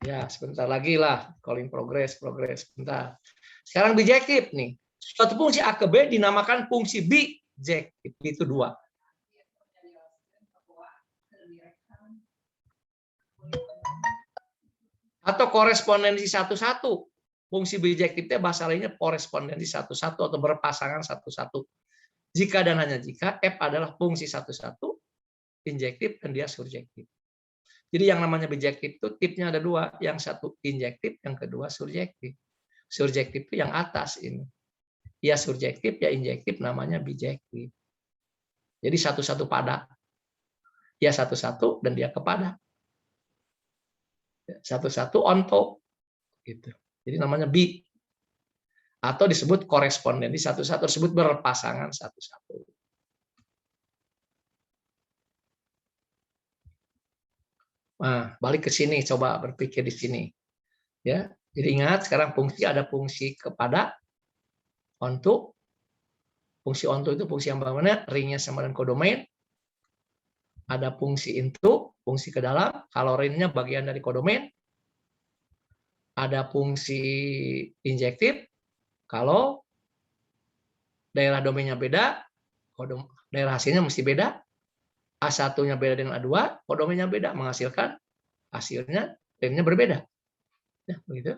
Ya, sebentar lagi lah. Calling progress, progress. Sebentar. Sekarang bijektif nih. Suatu fungsi A ke B dinamakan fungsi bijektif. Itu dua. Atau korespondensi satu-satu. Fungsi bijektifnya bahasa lainnya korespondensi satu-satu atau berpasangan satu-satu. Jika dan hanya jika F adalah fungsi satu-satu, injektif dan dia surjektif. Jadi yang namanya bijektif itu tipnya ada dua, yang satu injektif, yang kedua surjektif. Surjektif itu yang atas ini. Ya surjektif, ya injektif, namanya bijektif. Jadi satu-satu pada. Ya satu-satu dan dia kepada. Satu-satu onto. Gitu. Jadi namanya bi. Atau disebut koresponden. Di satu-satu tersebut berpasangan satu-satu. Nah, balik ke sini, coba berpikir di sini. Ya, jadi ingat sekarang fungsi ada fungsi kepada, onto. Fungsi onto itu fungsi yang bagaimana? Ringnya sama dengan kodomain. Ada fungsi into, fungsi ke dalam. Kalau ringnya bagian dari kodomain. Ada fungsi injektif. Kalau daerah domainnya beda, daerah hasilnya mesti beda. A1-nya beda dengan A2, kodomainnya beda, menghasilkan hasilnya ringnya berbeda. Ya, begitu.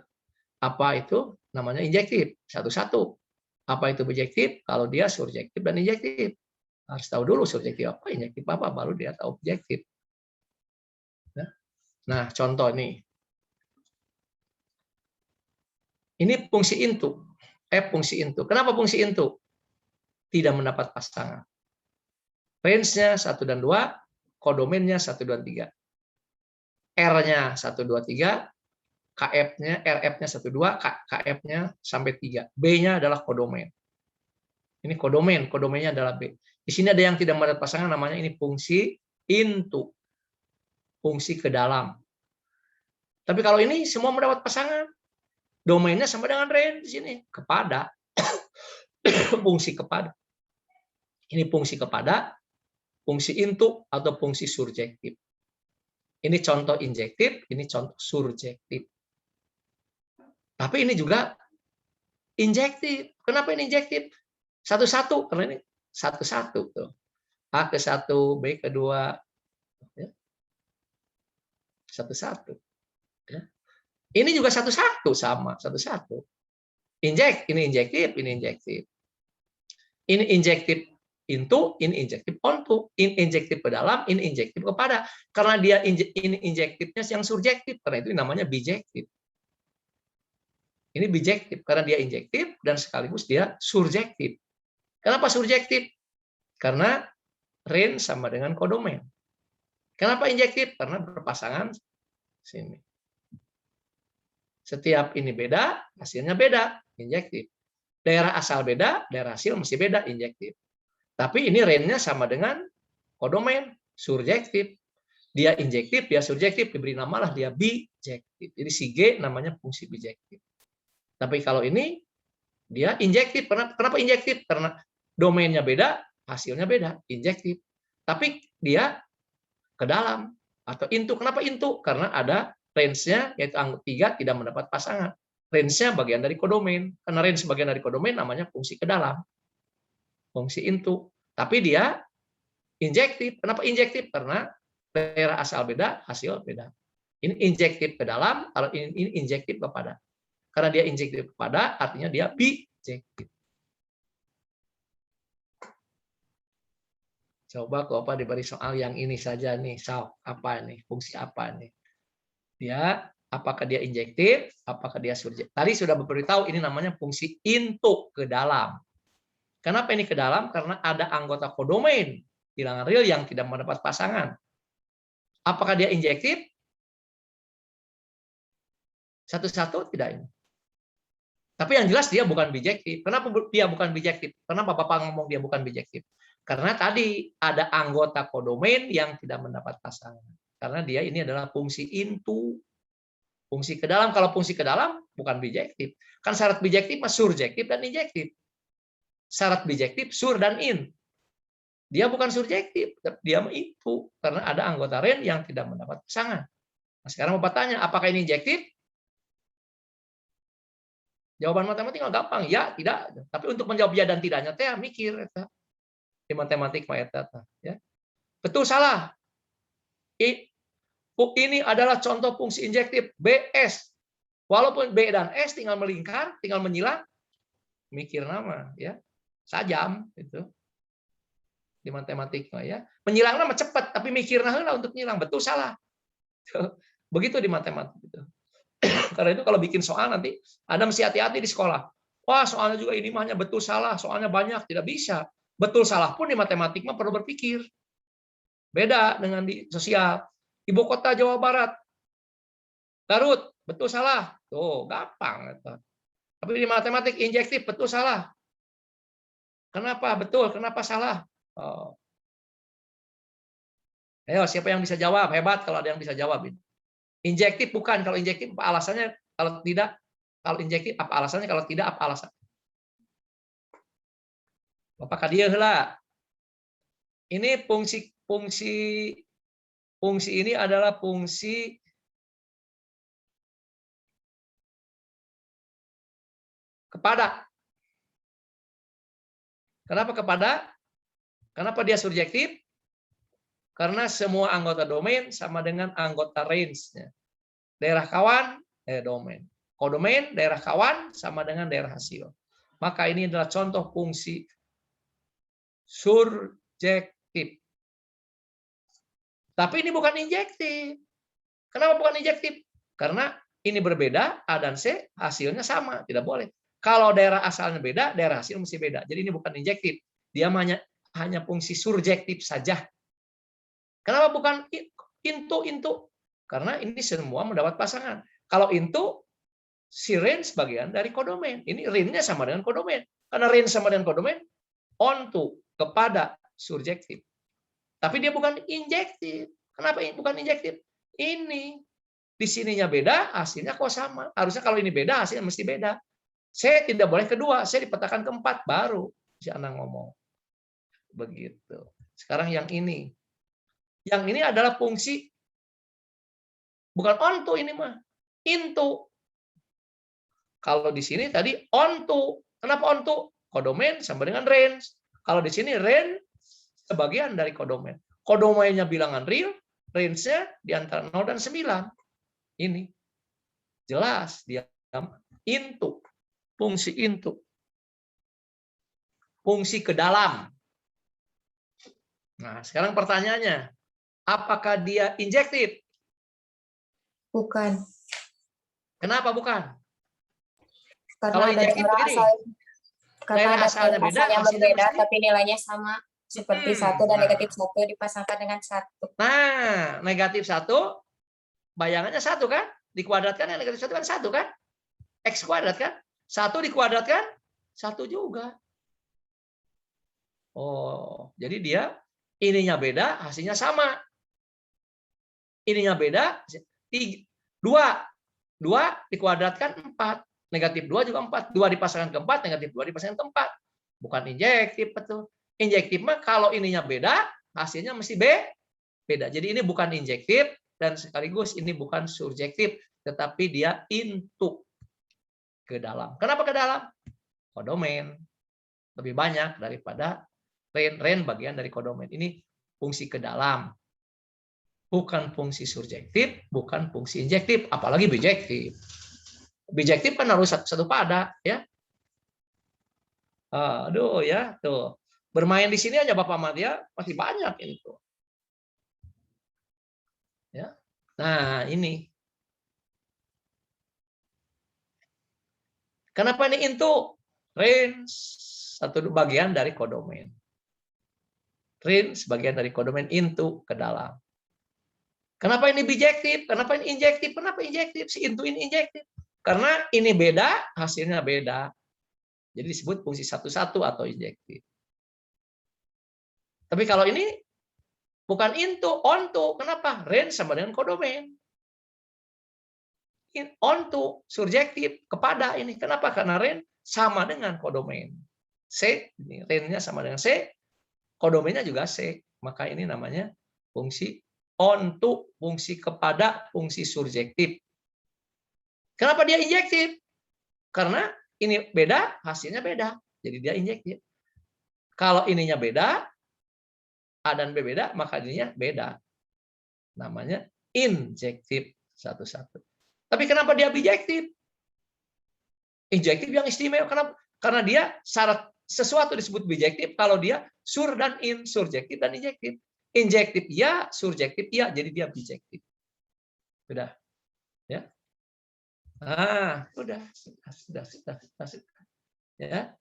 Apa itu? Namanya injektif. Satu-satu. Apa itu bijektif? Kalau dia surjektif dan injektif. Harus tahu dulu surjektif apa, injektif apa, baru dia tahu objektif. Nah, contoh nih. Ini fungsi into. Fungsi into. Kenapa fungsi into? Tidak mendapat pasangan. Range-nya 1 dan 2, kodomainnya 1, 2, 3. R-nya 1, 2, 3, KF-nya, RF-nya 1, 2, KF-nya sampai 3. B-nya adalah kodomain. Ini kodomain, kodomainnya adalah B. Di sini ada yang tidak mendapat pasangan, namanya ini fungsi into. Fungsi ke dalam. Tapi kalau ini semua mendapat pasangan. Domainnya sama dengan range di sini, kepada. Fungsi kepada. Ini fungsi kepada, fungsi into atau fungsi surjektif. Ini contoh injektif, ini contoh surjektif. Tapi ini juga injektif. Kenapa ini injektif? Satu-satu, karena ini satu-satu tuh. A ke 1, B ke 2, satu-satu. Ini juga satu-satu, sama, satu-satu. Ini injektif, ini injektif. Ini injektif into, ini injektif onto. Ini injektif ke dalam, ini injektif kepada. Karena dia ini injektifnya yang surjektif, karena itu namanya bijektif. Ini bijektif karena dia injektif dan sekaligus dia surjektif. Kenapa surjektif? Karena range sama dengan kodomain. Kenapa injektif? Karena berpasangan sini. Setiap ini beda, hasilnya beda, injektif. Daerah asal beda, daerah hasil mesti beda, injektif. Tapi ini range-nya sama dengan kodomain, surjektif. Dia injektif, dia surjektif, diberi nama lah dia bijektif. Jadi si G namanya fungsi bijektif. Tapi kalau ini dia injektif. Kenapa injektif? Karena domainnya beda, hasilnya beda, injektif. Tapi dia ke dalam atau into. Kenapa into? Karena ada range-nya, yaitu angka 3 tidak mendapat pasangan. Range-nya bagian dari kodomain. Karena range bagian dari kodomain namanya fungsi ke dalam. Fungsi into. Tapi dia injektif. Kenapa injektif? Karena daerah asal beda, hasil beda. Ini injektif ke dalam, kalau ini injektif kepada. Karena dia injektif kepada, artinya dia bijektif. Coba kok apa diberi soal yang ini saja nih, apa nih, fungsi apa nih? Dia apakah dia injektif, apakah dia surjektif? Tadi sudah beritahu ini namanya fungsi into ke dalam. Kenapa ini ke dalam? Karena ada anggota kodomain bilangan real yang tidak mendapat pasangan. Apakah dia injektif? Satu-satu tidak ini. Tapi yang jelas dia bukan bijektif. Kenapa dia bukan bijektif? Kenapa Bapak ngomong dia bukan bijektif? Karena tadi ada anggota kodomain yang tidak mendapat pasangan. Karena dia ini adalah fungsi into. Fungsi ke dalam. Kalau fungsi ke dalam bukan bijektif. Kan syarat bijektif mas surjektif dan injektif. Syarat bijektif sur dan in. Dia bukan surjektif, dia itu karena ada anggota range yang tidak mendapat pasangan. Nah, sekarang Bapak tanya, apakah ini injektif? Jawaban matematika gampang, ya, tidak. Tapi untuk menjawab ya dan tidaknya, teh mikir. Di matematik mah eta, ya. Betul salah. Ini adalah contoh fungsi injektif BS. Walaupun B dan S tinggal melingkar, tinggal menyilang, mikir nama, ya. Sajam itu. Di matematik mah, ya. Menyilang nama cepat, tapi mikir nah untuk nyilang, betul salah. Begitu di matematik itu. Karena itu kalau bikin soal nanti Anda mesti hati-hati di sekolah. Wah, soalnya juga ini mahnya betul salah, soalnya banyak, tidak bisa. Betul salah pun di matematik mah perlu berpikir. Beda dengan di sosial. Ibu kota Jawa Barat, Garut, betul salah. Tuh, gampang. Tapi di matematik injektif, betul salah. Kenapa betul, kenapa salah? Oh. Ayo, siapa yang bisa jawab? Hebat kalau ada yang bisa jawab. Injektif bukan, kalau injektif apa alasannya? Kalau tidak, kalau injektif apa alasannya? Kalau tidak, apa alasannya? Apakah dia lah? Ini fungsi ini adalah fungsi kepada. Kenapa kepada? Kenapa dia surjektif? Karena semua anggota domain sama dengan anggota range-nya. Daerah kawan, domain. Kodomain, daerah kawan, sama dengan daerah hasil. Maka ini adalah contoh fungsi surjektif. Tapi ini bukan injektif. Kenapa bukan injektif? Karena ini berbeda, A dan C, hasilnya sama. Tidak boleh. Kalau daerah asalnya beda, daerah hasil mesti beda. Jadi ini bukan injektif. Dia hanya fungsi surjektif saja. Kenapa bukan into? Karena ini semua mendapat pasangan. Kalau into, si range bagian dari kodomain. Ini range-nya sama dengan kodomain. Karena range sama dengan kodomain, onto, kepada, surjektif. Tapi dia bukan injektif. Kenapa bukan injektif? Ini. Di sininya beda, hasilnya kok sama. Harusnya kalau ini beda, hasilnya mesti beda. Saya tidak boleh kedua, saya dipetakan keempat, baru si anak ngomong. Begitu. Sekarang yang ini. Yang ini adalah fungsi bukan onto ini mah, into. Kalau di sini tadi onto. Kenapa onto? Kodomain sama dengan range. Kalau di sini range sebagian dari kodomain. Kodomainnya bilangan real, range-nya di antara 0 dan 9. Ini jelas dia into. Fungsi into. Fungsi ke dalam. Nah, sekarang pertanyaannya, apakah dia injektif? Bukan. Kenapa bukan? Karena Kalau ada injektif daerah begini, asal, karena daerah ada asalnya daerah beda, asal yang hasilnya berbeda, mesti. tapi nilainya sama. Seperti 1 dan negatif 1 dipasangkan dengan 1. Nah, negatif 1, bayangannya 1 kan? Dikuadratkan yang negatif 1 kan 1 kan? X kuadrat kan? 1 dikuadratkan 1 juga. Oh, jadi dia ininya beda, hasilnya sama. Ininya beda, 2 dikuadratkan 4. Negatif 2 juga 4. 2 dipasangkan ke 4, negatif 2 dipasangkan ke 4. Bukan injektif betul. Injektif mah kalau ininya beda, hasilnya mesti beda. Jadi ini bukan injektif dan sekaligus ini bukan surjektif, tetapi dia into ke dalam. Kenapa ke dalam? Kodomain lebih banyak daripada range bagian dari kodomain. Ini fungsi ke dalam. Bukan fungsi surjektif, bukan fungsi injektif, apalagi bijektif. Bijektif kan harus satu pada, ya. Aduh ya, tuh. Bermain di sini aja Bapak Madya masih banyak itu. Ya. Nah, ini. Kenapa ini into? Range satu bagian dari kodomain. Range bagian dari kodomain into ke dalam. Kenapa ini bijektif? Kenapa ini injektif? Kenapa injektif? Si into ini injektif. Karena ini beda, hasilnya beda. Jadi disebut fungsi satu-satu atau injektif. Tapi kalau ini bukan into, onto. Kenapa? Range sama dengan kodomain. Onto, surjektif, kepada ini. Kenapa? Karena range sama dengan kodomain. C, ini range-nya sama dengan C, kodomainnya juga C. Maka ini namanya fungsi onto, fungsi kepada, fungsi surjektif. Kenapa dia injektif? Karena ini beda, hasilnya beda. Jadi dia injektif. Kalau ininya beda, A dan B beda, maka ininya beda. Namanya injektif satu-satu. Tapi kenapa dia bijektif? Injektif yang istimewa. Kenapa? Karena dia syarat sesuatu disebut bijektif kalau dia sur dan in, surjektif dan injektif. Injektif ya, surjektif ya, jadi dia bijektif. Sudah. Ya. Nah, sudah. Ya.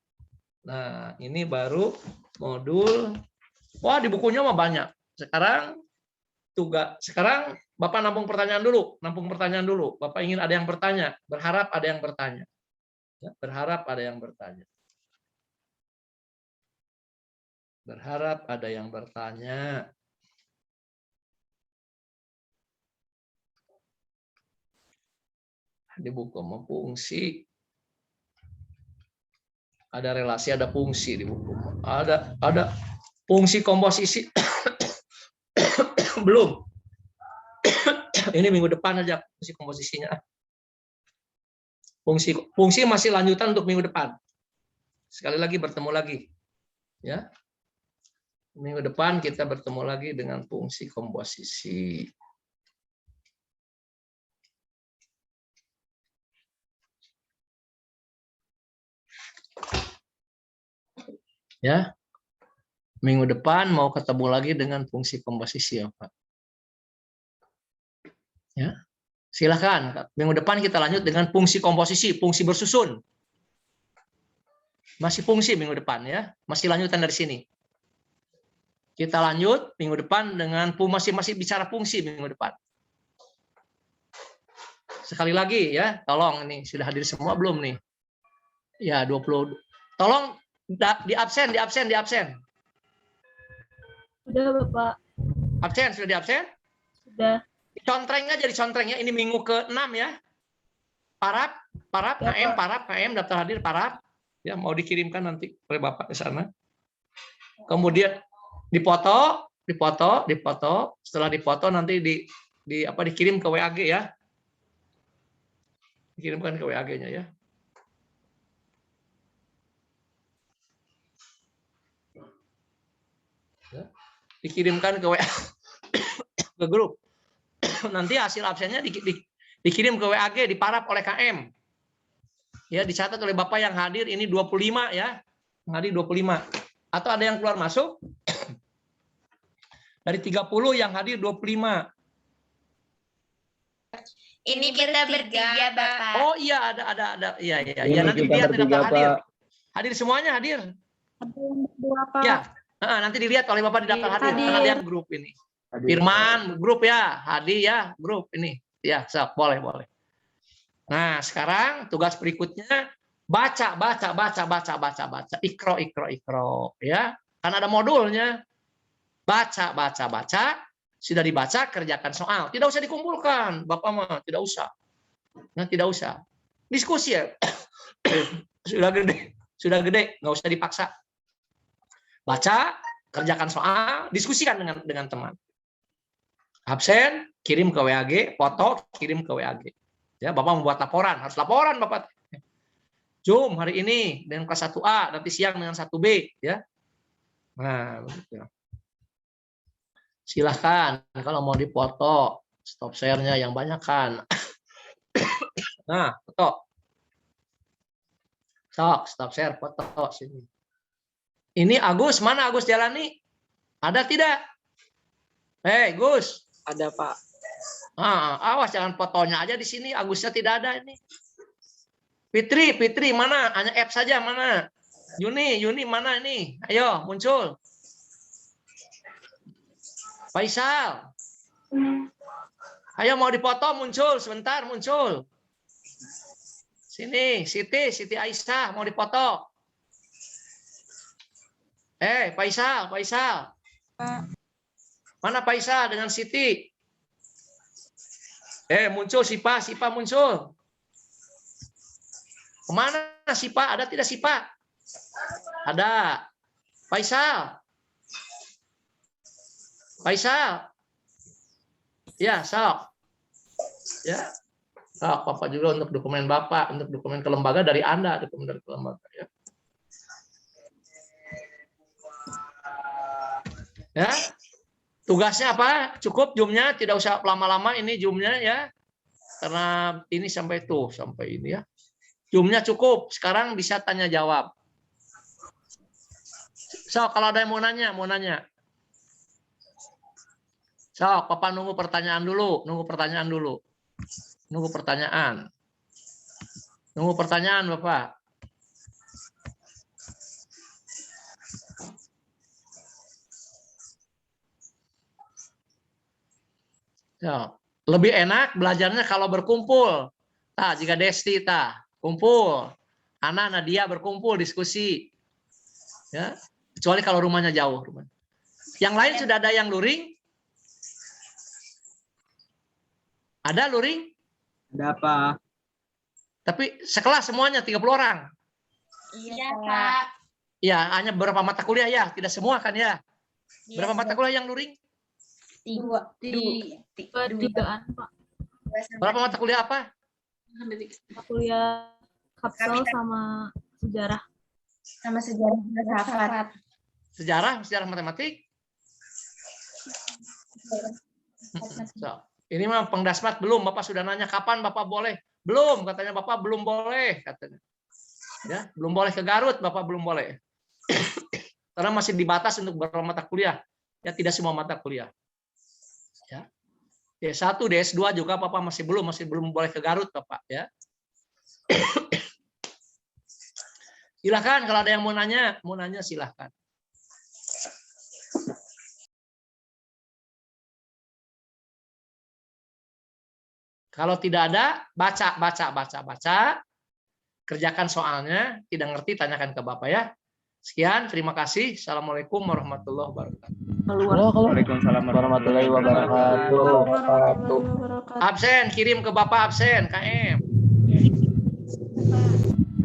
Nah, ini baru modul. Wah, di bukunya mah banyak. Sekarang Bapak nampung pertanyaan dulu. Bapak ingin ada yang bertanya, berharap ada yang bertanya. Ya, berharap ada yang bertanya. Berharap ada yang bertanya. Di buku mau fungsi. Ada relasi, ada fungsi di buku. Ada fungsi komposisi. Belum. Ini minggu depan aja fungsi komposisinya. Fungsi masih lanjutan untuk minggu depan. Sekali lagi bertemu lagi. Ya. Minggu depan kita bertemu lagi dengan fungsi komposisi. Ya. Minggu depan mau ketemu lagi dengan fungsi komposisi ya, Pak. Ya. Silakan. Minggu depan kita lanjut dengan fungsi komposisi, fungsi bersusun. Masih fungsi minggu depan ya. Masih lanjutan dari sini. Kita lanjut minggu depan dengan masih bicara fungsi minggu depan. Sekali lagi ya, tolong ini sudah hadir semua belum nih? Ya, 20. Tolong di absen. Sudah, Bapak. Absen, sudah di absen? Sudah. Contreng aja di contreng ya. Ini minggu ke-6 ya. Parap, Ya, KM, daftar hadir parap. Ya, mau dikirimkan nanti oleh Bapak ke sana. Kemudian dipoto. Setelah dipoto nanti dikirim ke WAG ya. Dikirimkan ke WAG-nya ya. Dikirimkan ke WA, ke grup. Nanti hasil absennya dikirim ke WAG, diparap oleh KM. Ya, dicatat oleh Bapak yang hadir ini 25 ya. Yang hadir 25. Atau ada yang keluar masuk? Dari 30 yang hadir 25. Ini kita bertiga, Bapak. Oh iya, ada. Iya. Ini Nanti kita dilihat bertiga, hadir. Pak. Hadir semuanya hadir. Berapa? Ya. Nanti dilihat oleh Bapak di daftar hadir. Karena dia grup ini. Firman, grup ya. Hadi ya, grup ini. Ya, boleh. Nah, sekarang tugas berikutnya baca. Ikro. Ya. Kan ada modulnya. Baca. Sudah dibaca, kerjakan soal. Tidak usah dikumpulkan. Bapak mah tidak usah. Nah, tidak usah. Diskusi ya. Sudah gede, nggak usah dipaksa. Baca, kerjakan soal, diskusikan dengan teman. Absen, kirim ke WAG, foto, kirim ke WAG. Ya, Bapak membuat laporan, harus laporan Bapak. Zoom hari ini dengan kelas 1A, nanti siang dengan 1B, ya. Nah, begitu. Silahkan kalau mau dipoto, stop share-nya yang banyak kan. Nah, foto. Stop share, foto sini. Ini Agus, mana Agus Jalani? Ada tidak? Gus. Ada, Pak. Awas jangan fotonya aja di sini. Agusnya tidak ada ini. Fitri mana? Hanya F saja mana? Yuni mana ini? Ayo muncul. Faisal. Ayo mau dipoto muncul sebentar muncul. Sini Siti Aisyah mau dipoto. Faisal. Mana Faisal dengan Siti? Muncul Sipa muncul. Kemana Sipa? Ada tidak Sipa? Ada. Faisal. Ya, sok. Ya. Sok, Bapak juga untuk dokumen Bapak, untuk dokumen ke lembaga dari Anda, dokumen dari ke lembaga ya. Ya. Tugasnya apa? Cukup zoom-nya, tidak usah lama-lama ini zoom-nya ya. Karena ini sampai ini ya. Zoom-nya cukup. Sekarang bisa tanya jawab. So, kalau ada yang mau nanya. So, Papa nunggu pertanyaan dulu. Nunggu pertanyaan, Bapak. Ya, lebih enak belajarnya kalau berkumpul. Jika Desti, kumpul. Ana, Nadia berkumpul, diskusi. Ya, kecuali kalau rumahnya jauh. Yang lain sudah ada yang luring? Ada luring? Ada apa? Tapi sekelas semuanya 30 orang. Iya, Pak. Ya, hanya beberapa mata kuliah ya, tidak semua kan ya. Berapa mata kuliah yang luring? Dua. Tigaan, Pak. Berapa mata kuliah apa? Mata kuliah kapsel sama sejarah. Sama sejarah filsafat. Sejarah matematik. So, ini mah pengdasmat belum. Bapak sudah nanya kapan Bapak boleh. Belum, katanya Bapak belum boleh katanya. Ya, belum boleh ke Garut, Bapak belum boleh. Karena masih dibatas untuk beberapa mata kuliah. Ya, tidak semua mata kuliah. Ya. D1, DS2 juga Bapak masih belum boleh ke Garut, Bapak ya. Silakan kalau ada yang mau nanya silakan. Kalau tidak ada, baca. Kerjakan soalnya, tidak ngerti tanyakan ke Bapak ya. Sekian, terima kasih. Assalamualaikum warahmatullahi wabarakatuh. Waalaikumsalam warahmatullahi wabarakatuh. Absen, kirim ke Bapak absen, KM.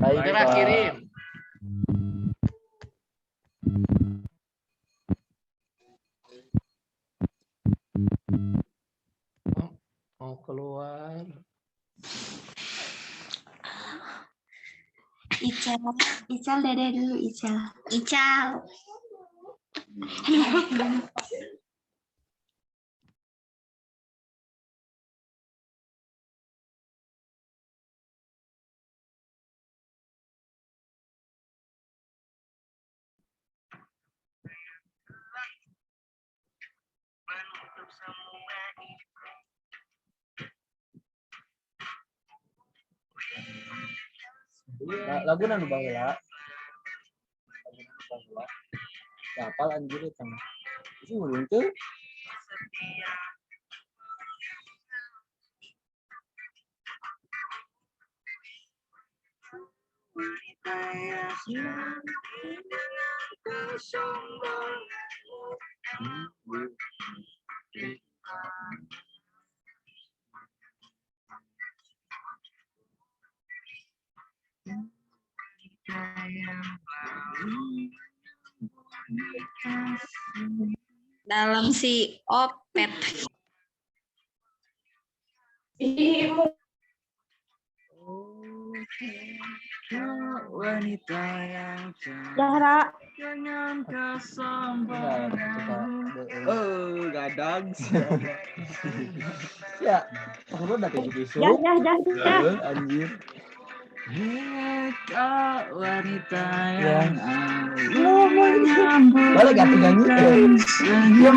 Baik, Segera Pak. kirim. Mau keluar. Ical dede dulu, Ical. Lagu nanu baheula. Kapal anjir eta mah. Itu ulun teu. Dalam si Opet. Wanita yang Zahra. dengan kesombongan. Gadang. Ya, aku udah kayak gitu. Anjir. Wanita yang menyambut. Balik atuh nyanyi. Iya,